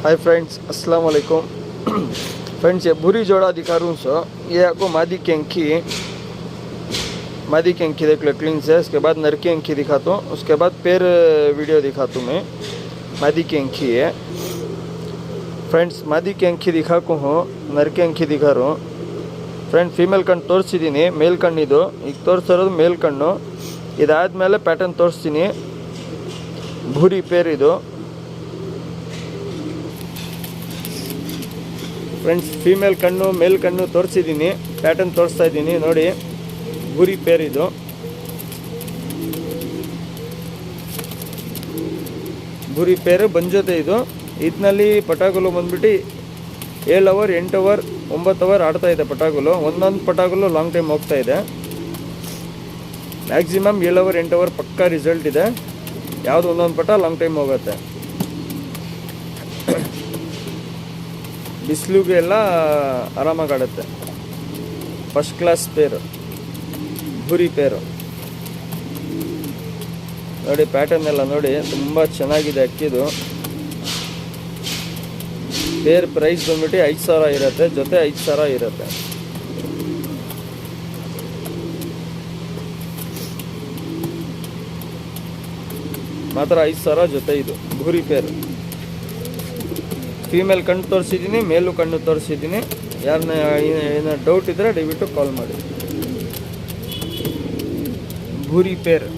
Hi friends, अस्सलाम वालेकुम। Friends, ये भूरी जोड़ा दिखा रहा हूँ सो ये आपको मादी की अंखी देख लो, क्लीन से। उसके बाद नर की अंखी दिखाता हूँ, उसके बाद पैर वीडियो दिखाता हूँ मैं। मादी की अंखी है फ्रेंड्स, मादी की अंखी दिखाको हूँ, नर की अंखी दिखा रहा हूँ ಫ್ರೆಂಡ್। ಫೀಮೇಲ್ ಕಣ್ಣು ತೋರಿಸಿದ್ದೀನಿ, ಮೇಲ್ ಕಣ್ಣಿದು ಈಗ ತೋರಿಸಿರೋದು ಮೇಲ್ ಕಣ್ಣು. ಇದಾದಮೇಲೆ ಪ್ಯಾಟರ್ನ್ ತೋರಿಸ್ತೀನಿ. ಭೂರಿ ಪೇರಿದು ಫ್ರೆಂಡ್ಸ್. ಫೀಮೇಲ್ ಕಣ್ಣು ಮೇಲ್ ಕಣ್ಣು ತೋರಿಸಿದ್ದೀನಿ, ಪ್ಯಾಟರ್ನ್ ತೋರಿಸ್ತಾ ಇದ್ದೀನಿ ನೋಡಿ. ಭೂರಿ ಪೇರಿದು ಭೂರಿ ಪೇರು ಬಂಜೋತೆ ಇದು. ಇದರಲ್ಲಿ ಪಟಾಕಲು ಬಂದ್ಬಿಟ್ಟು 7 ಅವರ್ 8 ಅವರ್ 9 ಅವರ್ ಆಡ್ತಾ ಇದೆ ಪಟಾಕಲು. ಒಂದೊಂದು ಪಟಾಕಲು ಲಾಂಗ್ ಟೈಮ್ ಹೋಗ್ತಾ ಇದೆ. ಮ್ಯಾಕ್ಸಿಮಮ್ 7 ಅವರ್ 8 ಅವರ್ ಪಕ್ಕಾ ರಿಸಲ್ಟ್ ಇದೆ. ಯಾವುದು ಒಂದೊಂದು ಪಟ ಲಾಂಗ್ ಟೈಮ್ ಹೋಗುತ್ತೆ. ಬಿಸಿಲಿಗೆ ಎಲ್ಲ ಆರಾಮಾಗಿ ಆಡುತ್ತೆ. ಫಸ್ಟ್ ಕ್ಲಾಸ್ ಪೇರು, ಭೂರಿ ಪೇರು ನೋಡಿ. ಪ್ಯಾಟರ್ನ್ ಎಲ್ಲ ನೋಡಿ, ತುಂಬ ಚೆನ್ನಾಗಿದೆ ಅಕ್ಕಿದು. ಪೇರ್ ಪ್ರೈಸ್ ಬಂದ್ಬಿಟ್ಟು 5,000 ಇರುತ್ತೆ, ಜೊತೆ 5,000 ಇರುತ್ತೆ. ಮಾತ್ರ 5,000 ಜೊತೆ ಇದು ಭೂರಿ ಪೇರ್. ಫೀಮೇಲ್ ಕಣ್ಣು ತೋರಿಸಿದ್ದೀನಿ, ಮೇಲು ಕಣ್ಣು ತೋರಿಸಿದ್ದೀನಿ. ಯಾರನ್ನ ಏನೋ ಡೌಟ್ ಇದ್ದರೆ ದಯವಿಟ್ಟು ಕಾಲ್ ಮಾಡಿ. ಭೂರಿ ಪೇರ್.